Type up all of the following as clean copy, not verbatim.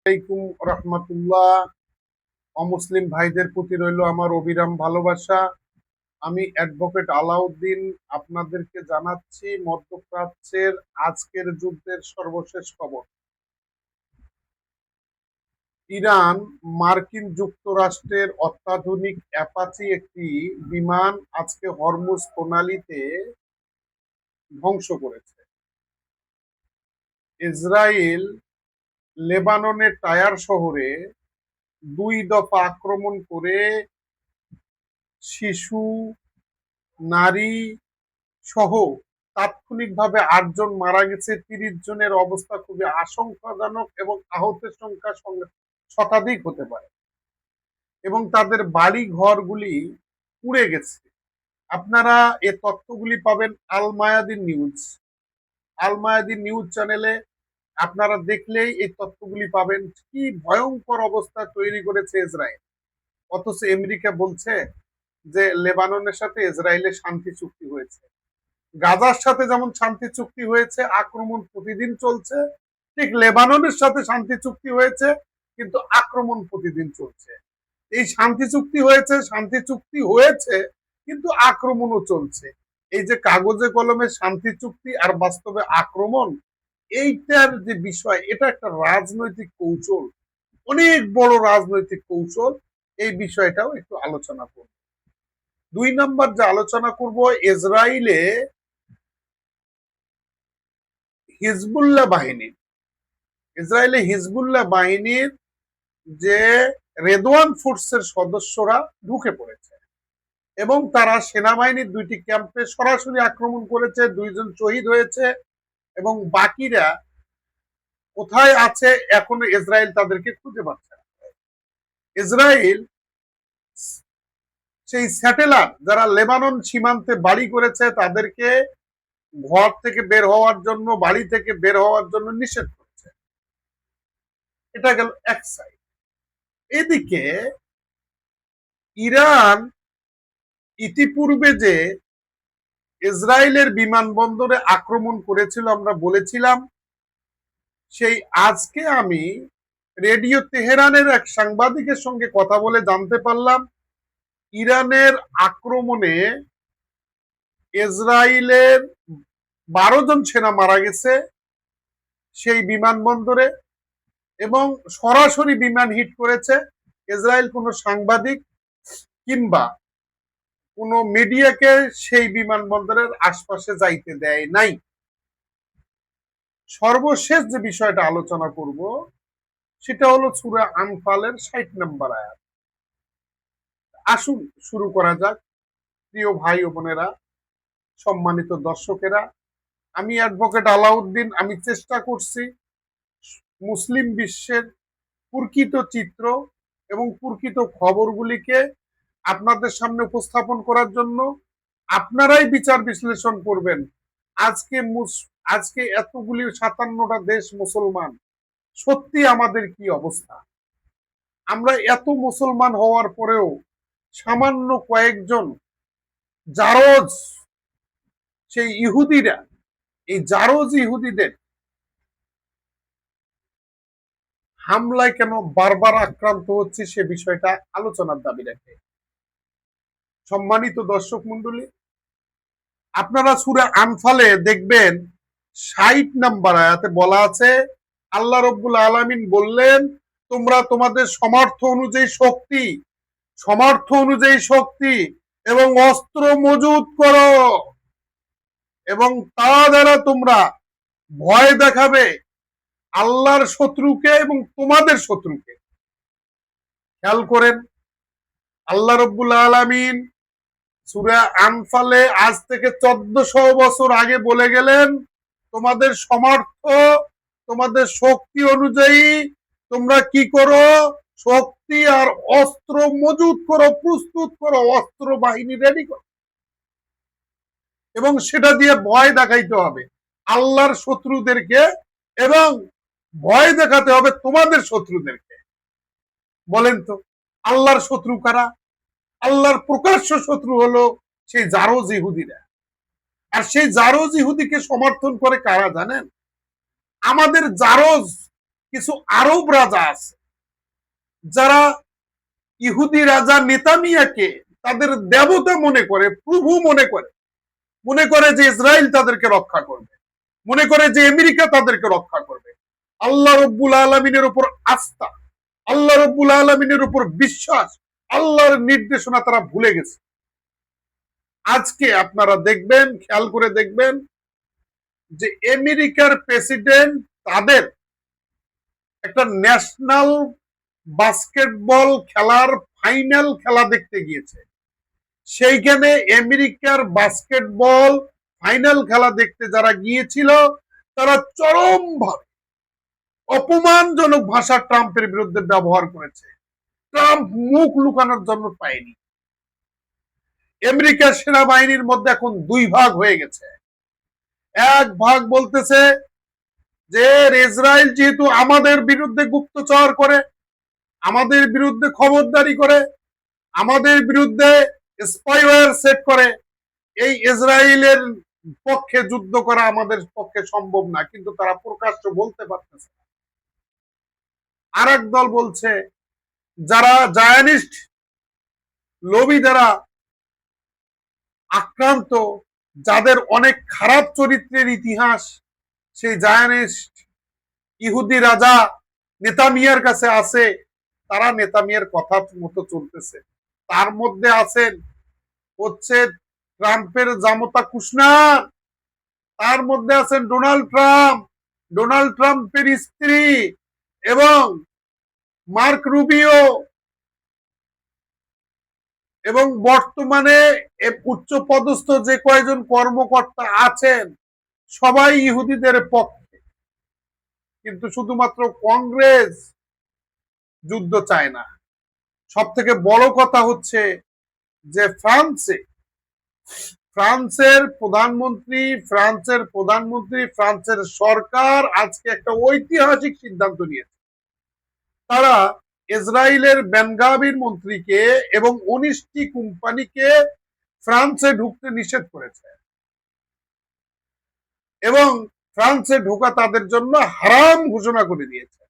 আলাইকুম রহমতুল্লাহ। অমুসলিম ভাইদের প্রতি রইল আমার অবিরাম ভালোবাসা। আমি অ্যাডভোকেট আলাউদ্দিন আপনাদেরকে জানাচ্ছি মধ্যপ্রাচ্যের আজকের যুদ্ধের সর্বশেষ খবর। ইরান মার্কিন যুক্তরাষ্ট্রের অত্যাধুনিক অ্যাপাচি একটি বিমান আজকে হরমুজ প্রণালীতে ধ্বংস করেছে। ইসরায়েল লেবাননের টায়ার শহরে 2 দফা আক্রমণ করে শিশু, নারী সহ তাৎক্ষণিকভাবে 8 জন মারা গেছে, 30 জনের অবস্থা খুবই আশঙ্কাজনক এবং আহতের সংখ্যা শতাধিক হতে পারে এবং তাদের বাড়ি ঘরগুলি পুড়ে গেছে। আপনারা এ তথ্যগুলি পাবেন আল মায়াদিন নিউজ। আল মায়াদিন নিউজ চ্যানেলে আপনারা দেখলেই এই তথ্যগুলি পাবেন। কি ভয়ঙ্কর অবস্থা তৈরি করেছে ইসরায়েল, অথচ আমেরিকা বলছে যে লেবাননের সাথে ইসরায়েলের শান্তি চুক্তি হয়েছে। গাজার সাথে যেমন শান্তি চুক্তি হয়েছে, আক্রমণ প্রতিদিন চলছে, ঠিক লেবাননের সাথে শান্তি চুক্তি হয়েছে, কিন্তু আক্রমণ প্রতিদিন চলছে। এই শান্তি চুক্তি হয়েছে কিন্তু আক্রমণও চলছে। এই যে কাগজে কলমে শান্তি চুক্তি আর বাস্তবে আক্রমণ, এইটার যে বিষয়, এটা একটা রাজনৈতিক কৌশল, অনেক বড় রাজনৈতিক কৌশল। এই বিষয়টাও একটু আলোচনা করব। 2 নম্বর যে আলোচনা করব, ইসরায়েলে হিজবুল্লাহ বাহিনীর যে রেদওয়ান ফোর্সের সদস্যরা ঢুকে পড়েছে এবং তারা সেনাবাহিনীর 2টি ক্যাম্পে সরাসরি আক্রমণ করেছে। 2 জন শহীদ হয়েছে এবং বাকিরা কোথায় আছে এখন ইসরায়েল তাদেরকে খুঁজে পাচ্ছে না। ইসরায়েল সেই স্যাটেলার যারা লেবানন সীমান্তে বাড়ি করেছে তাদেরকে ঘর থেকে বের হওয়ার জন্য, বাড়ি থেকে বের হওয়ার জন্য নিষেধ করেছে। এটা গেল এক সাইড। এদিকে ইরান ইতিপূর্বে যে ইসরায়েলের বিমানবন্দরে আক্রমণ করেছিল, আমরা বলেছিলাম, সেই আজকে আমি রেডিও তেহরানের এক সাংবাদিকের সঙ্গে কথা বলে জানতে পারলাম ইরানের আক্রমণে ইসরায়েলের 12 জন সেনা মারা গেছে সেই বিমানবন্দরে এবং সরাসরি বিমান হিট করেছে। ইসরায়েল কোনো সাংবাদিক কিংবা কোনো মিডিয়াকে সেই বিমানবন্দরের আশপাশে যাইতে দেয় নাই। সর্বশেষ যে বিষয়টা আলোচনা করব সেটা হলো সূরা আনফালের 60 নম্বর আয়াত। আসুন শুরু করা যাক। প্রিয় ভাই ও বোনেরা, সম্মানিত দর্শকেরা, আমি অ্যাডভোকেট আলাউদ্দিন। আমি চেষ্টা করছি মুসলিম বিশ্বের প্রকৃত চিত্র এবং প্রকৃত খবরগুলিকে আপনাদের সামনে উপস্থাপন করার জন্য। আপনারাই বিচার বিশ্লেষণ করবেন। আজকে এতগুলি 57টা দেশ মুসলমান, সত্যি আমাদের কি অবস্থা? আমরা এত মুসলমান হওয়ার পরেও সামান্য কয়েকজন জারজ, সেই ইহুদিরা, এই জারজ ইহুদিদের হামলায় কেন বারবার আক্রান্ত হচ্ছে সে বিষয়টা আলোচনার দাবি রাখে। সম্মানিত দর্শক মন্ডলী, আপনারা সূরা আনফালে দেখবেন 60 নম্বর আয়াতে বলা আছে, আল্লাহ রব্বুল আলামিন বললেন, তোমরা তোমাদের সমর্থ অনুযায়ী শক্তি এবং অস্ত্র মজুত করো এবং তা দ্বারা তোমরা ভয় দেখাবে আল্লাহর শত্রুকে এবং তোমাদের শত্রুকে। খেয়াল করেন, আল্লাহ রব্বুল আলামিন সূরা আনফালে আজ থেকে 1400 বছর আগে বলে গেলেন, তোমাদের তোমাদের শক্তি অনুযায়ী তোমরা কি করো? শক্তি আর অস্ত্র মজুত করো, প্রস্তুত করো, অস্ত্র বাহিনী রেডি করো এবং সেটা দিয়ে ভয় দেখাইতে হবে আল্লাহর শত্রুদেরকে এবং ভয় দেখাতে হবে তোমাদের শত্রুদেরকে। বলেন তো, আল্লাহর শত্রু কারা? আল্লাহর প্রকাশ্য শত্রু হলো সেই জারজ ইহুদিরা। আর সেই জারজ ইহুদিকে সমর্থন করে কারা জানেন? আমাদের জারজ কিছু আরব রাজা আছে যারা ইহুদি রাজা নেতানিয়াকে তাদের দেবতা মনে করে, প্রভু মনে করে যে ইসরায়েল তাদেরকে রক্ষা করবে, মনে করে যে আমেরিকা তাদেরকে রক্ষা করবে। আল্লাহ রব্বুল আলমিনের উপর আস্থা, আল্লাহ রব্বুল আলমিনের উপর বিশ্বাস, আল্লাহর নির্দেশনা তারা ভুলে গেছে। আজকে আপনারা দেখবেন, খেয়াল করে দেখবেন যে আমেরিকার প্রেসিডেন্ট তাদের একটা ন্যাশনাল বাস্কেটবল খেলার ফাইনাল খেলা দেখতে গিয়েছে। সেইখানে আমেরিকার বাস্কেটবল ফাইনাল খেলা দেখতে যারা গিয়েছিল তারা চরমভাবে অপমানজনক ভাষা ট্রাম্পের বিরুদ্ধে ব্যবহার করেছে। ট্রাম্প মুখ লুকানোর জন্য পায়নি। আমেরিকার সেনাবাহিনীর মধ্যে এখন দুই ভাগ হয়ে গেছে। এক ভাগ বলতেছে যে ইসরায়েল যেহেতু আমাদের বিরুদ্ধে গুপ্তচর করে, আমাদের বিরুদ্ধে খবরদারি করে, আমাদের বিরুদ্ধে স্পাইওয়্যার সেট করে, এই ইসরায়েলের পক্ষে যুদ্ধ করা আমাদের পক্ষে সম্ভব না, কিন্তু তারা প্রকাশ্য বলতে পারতেছে না। আর এক দল বলছে যারা জায়নিস্ট লোভী দ্বারা আক্রান্ত, যাদের অনেক খারাপ চরিত্রের ইতিহাস, সেই জায়নিস্ট ইহুদি রাজা নেতানিয়ার কাছে আছে, তারা নেতানিয়ার কথা মতো চলতেছে। তার মধ্যে আছেন হচ্ছে ট্রাম্পের জামতা কুশনার, তার মধ্যে আছেন ডোনাল্ড ট্রাম্পের স্ত্রী এবং মার্ক রুবিও, এবং বর্তমানে উচ্চ পদস্থ যে কয়েকজন কর্মকর্তা আছেন সবাই ইহুদিদের পক্ষে। কিন্তু শুধুমাত্র কংগ্রেস যুদ্ধ চায় না। সব থেকে বড় কথা হচ্ছে যে ফ্রান্সের প্রধানমন্ত্রী ফ্রান্সের সরকার আজকে একটা ঐতিহাসিক সিদ্ধান্ত নিয়েছে। তারা ইসরায়েলের বেনগাভির মন্ত্রীকে এবং 19টি কোম্পানিকে ফ্রান্সে ঢুকতে নিষেধ করেছে এবং ফ্রান্সে ঢোকা তাদের জন্য হারাম ঘোষণা করে দিয়েছে।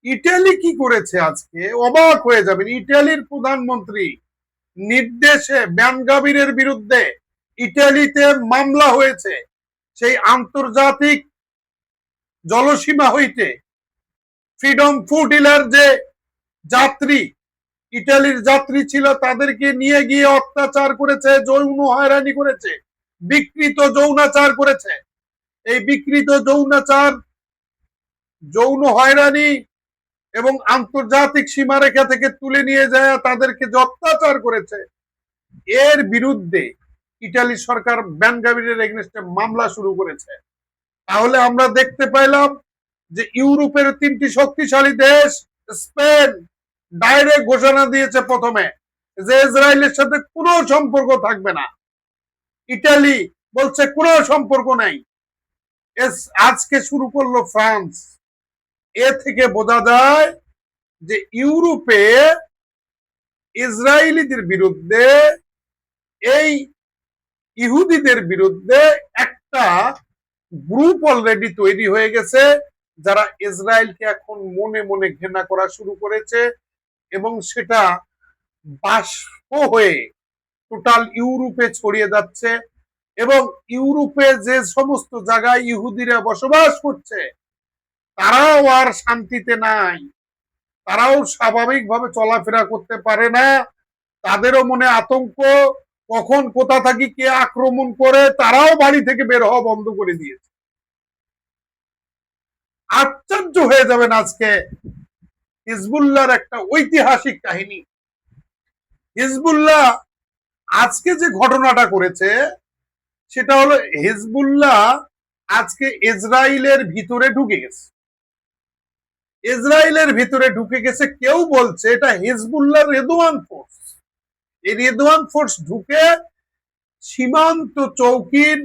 ইটালি কি করেছে আজকে অবাক হয়ে যাবেন। ইটালির প্রধানমন্ত্রী নির্দেশে বেনগাভিরের বিরুদ্ধে ইটালিতে মামলা হয়েছে। সেই আন্তর্জাতিক জলসীমা হইতে ফ্রিডম ফুডিলার যে যাত্রী, ইটালির যাত্রী ছিল, তাদেরকে নিয়ে গিয়ে অত্যাচার করেছে, যৌন হয়রানি করেছে, বিকৃত যৌনাচার করেছে। এই বিকৃত যৌনাচার, যৌন হয়রানি এবং আন্তর্জাতিক সীমারেখা থেকে তুলে নিয়ে যায় তাদেরকে যে অত্যাচার করেছে, এর বিরুদ্ধে ইটালি সরকার বেনগাভিরের এগেইনস্টে মামলা শুরু করেছে। তাহলে আমরা দেখতে পাইলাম যে ইউরোপের 3টি শক্তিশালী দেশ, স্পেন ডাইরেক্ট ঘোষণা দিয়েছে প্রথমে যে ইসরায়েলের সাথে কোনো সম্পর্ক থাকবে না। ইটালি বলছে কোনো সম্পর্ক নাই। আজকে শুরু করলো ফ্রান্স। এ থেকে বোঝা যায় যে ইউরোপে ইসরায়েলিদের বিরুদ্ধে, এই ইহুদিদের বিরুদ্ধে একটা গ্রুপ অলরেডি তৈরি হয়ে গেছে, যারা ইসরায়েলকে এখন মনে মনে ঘৃণা করা শুরু করেছে এবং সেটা বাষ্প হয়ে টোটাল ইউরোপে ছড়িয়ে যাচ্ছে। এবং ইউরোপে যে সমস্ত জায়গায় ইহুদিরা বসবাস করছে তারাও আর শান্তিতে নাই, তারাও স্বাভাবিকভাবে চলাফেরা করতে পারে না। তাদেরও মনে আতঙ্ক, কখন কোথা থাকি কে আক্রমণ করে, তারাও বাড়ি থেকে বের হওয়া বন্ধ করে দিয়েছে। আশ্চর্য হয়ে যাবেন আজকে হিজবুল্লাহর একটা ঐতিহাসিক কাহিনী। হিজবুল্লাহ আজকে যে ঘটনাটা করেছে সেটা হলো হিজবুল্লাহ আজকে ইসরায়েলের ভিতরে ঢুকে গেছে। ইসরায়েলের ভিতরে ঢুকে গেছে, কেউ বলছে এটা হিজবুল্লাহ রেদওয়ান ফোর্স। এই রেদওয়ান ফোর্স ঢুকে সীমান্ত চৌকির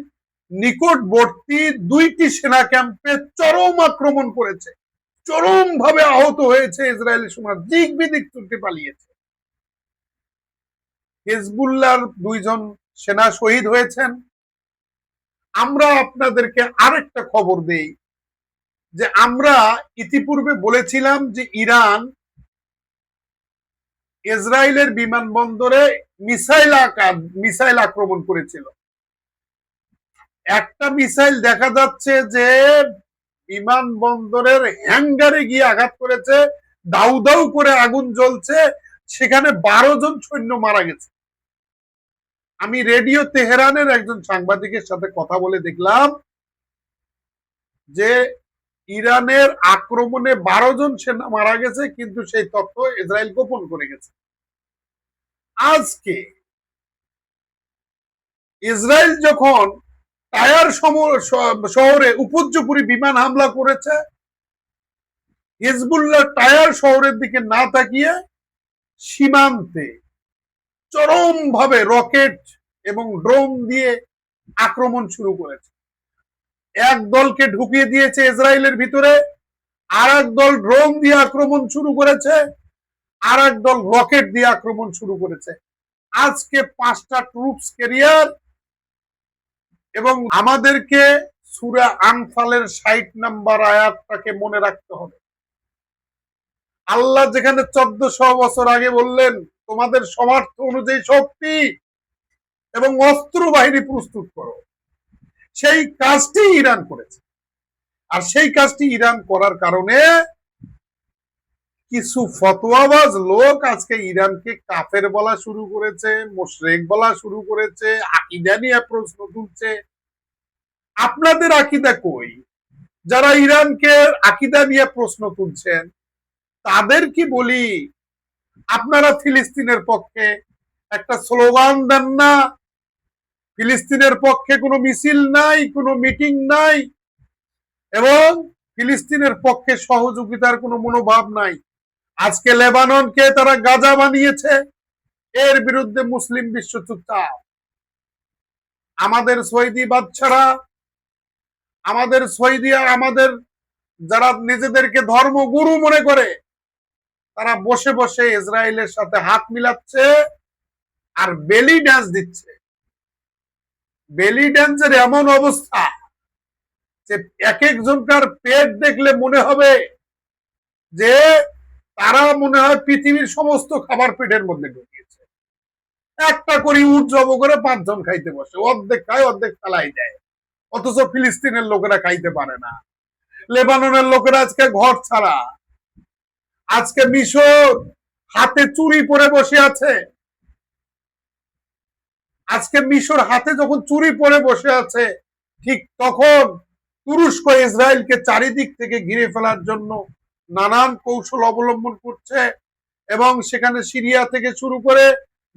নিকটবর্তী 2টি সেনা ক্যাম্পে চরম আক্রমণ করেছে, চরম ভাবে আহত হয়েছে ইসরায়েলি সেনা, দিক বিদিক ছুটে পালিয়েছে। হিজবুল্লাহর 2 জন সেনা শহীদ হয়েছেন। আমরা আপনাদেরকে আরেকটা খবর দেই যে আমরা ইতিপূর্বে বলেছিলাম যে ইরান ইসরায়েলের বিমানবন্দরে মিসাইল আক্রমণ করেছিল। একটা মিসাইল দেখা যাচ্ছে যে বিমানবন্দরের হ্যাঙ্গারে গিয়ে আঘাত করেছে, দাউ দাউ করে আগুন জ্বলছে, সেখানে 12 জন সৈন্য মারা গেছে। আমি রেডিও তেহরানের একজন সাংবাদিকের সাথে কথা বলে দেখলাম যে ইরানের আক্রমণে 12 জন সেনা মারা গেছে, কিন্তু সেই তথ্য ইসরায়েল গোপন করে গেছে। আজকে ইসরায়েল যখন টায়ার শহরে উপর্যুপরি বিমান হামলা করেছে, হিজবুল্লাহ টায়ার শহরের দিকে না তাকিয়ে সীমান্তে চরমভাবে রকেট এবং ড্রোন দিয়ে আক্রমণ শুরু করেছে। এক দলকে ঢুকিয়ে দিয়েছে ইসরায়েলের ভিতরে, আর এক দল ড্রোন দিয়ে আক্রমণ শুরু করেছে, আর এক দল রকেট দিয়ে আক্রমণ শুরু করেছে। আজকে 5টা ট্রুপস ক্যারিয়ার, এবং আমাদেরকে সূরা আনফালের 60 নম্বর আয়াতটাকে মনে রাখতে হবে। আল্লাহ যেখানে 1400 বছর আগে বললেন তোমাদের সামর্থ্য অনুযায়ী শক্তি এবং অস্ত্র বাহিনী প্রস্তুত করো, সেই কাজটি ইরান করেছে। আর সেই কাজটি ইরান করার কারণে কিছু ফতোয়াবাজ লোক আজকে ইরানকে কাফের বলা শুরু করেছে, মুশরিক বলা শুরু করেছে, আকীদা নিয়ে প্রশ্ন তুলছে। আপনাদের আকীদা কই? যারা ইরানকে আকীদা নিয়ে প্রশ্ন তুলছেন তাদের কি বলি, আপনারা ফিলিস্তিনের পক্ষে একটা স্লোগান দেন না? ফিলিস্তিনের পক্ষে কোনো মিছিল নাই, কোনো মিটিং নাই, এবং ফিলিস্তিনের পক্ষে সহযোগিতার কোনো মনোভাব নাই। আজকে লেবাননকে তারা গাজা বানিয়েছে, এর বিরুদ্ধে মুসলিম বিশ্ব চুপচাপ। আমাদের সৌদি বাদশারা, আমাদের যারা নিজেদেরকে ধর্মগুরু মনে করে, তারা বসে বসে ইসরায়েলের সাথে হাত মিলাচ্ছে আর বেলি ড্যান্স দিচ্ছে। বেলি ড্যান্সের এমন অবস্থা যে এক একজনকার পেট দেখলে মনে হবে যে তারা মনে হয় পৃথিবীর সমস্ত খাবার পেটের মধ্যে ঢুকিয়েছে। একটা করে উঠ জব করে 5 জন খাইতে বসে, অর্ধেক খায় অর্ধেক ফেলাই দেয়। অথচ ফিলিস্তিনের লোকেরা খাইতে পারে না, লেবাননের লোকেরা আজকে ঘর ছাড়া। আজকে মিশর হাতে চুরি পরে বসে আছে। আজকে মিশর হাতে যখন চুরি পরে বসে আছে, ঠিক তখন তুরস্ক ইসরায়েলকে চারিদিক থেকে ঘিরে ফেলার জন্য নানান কৌশল অবলম্বন করছে, এবং সেখানে সিরিয়া থেকে শুরু করে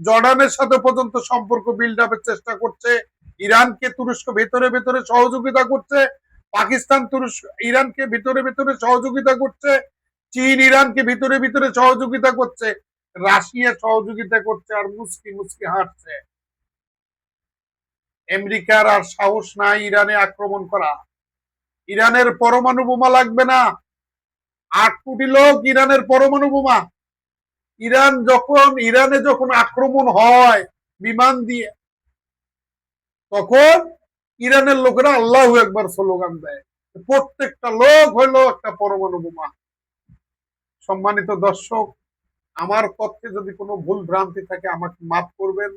জর্ডানের সাথে পর্যন্ত সম্পর্ক বিল্ড আপের চেষ্টা করছে। ইরানকে তুরস্ক ভেতরে ভেতরে সহযোগিতা করছে, পাকিস্তান ইরানকে ভিতরে ভিতরে সহযোগিতা করছে, চীন ইরানকে ভিতরে ভিতরে সহযোগিতা করছে, রাশিয়া সহযোগিতা করছে, আর মুসকি মুসকি হাঁটছে। আমেরিকার আর সাহস নাই ইরানে আক্রমণ করা। ইরানের পরমাণু বোমা লাগবে না, 8 কোটি লোক ইরানের পরমাণু বোমা। ইরানে যখন আক্রমণ হয় বিমান দিয়ে, তখন ইরানের লোকেরা আল্লাহু আকবার স্লোগান দেয়, প্রত্যেকটা লোক হইলো একটা পরমাণু বোমা। সম্মানিত দর্শক, আমার তথ্যে যদি কোনো ভুল ভ্রান্তি থাকে আমাকে মাফ করবেন।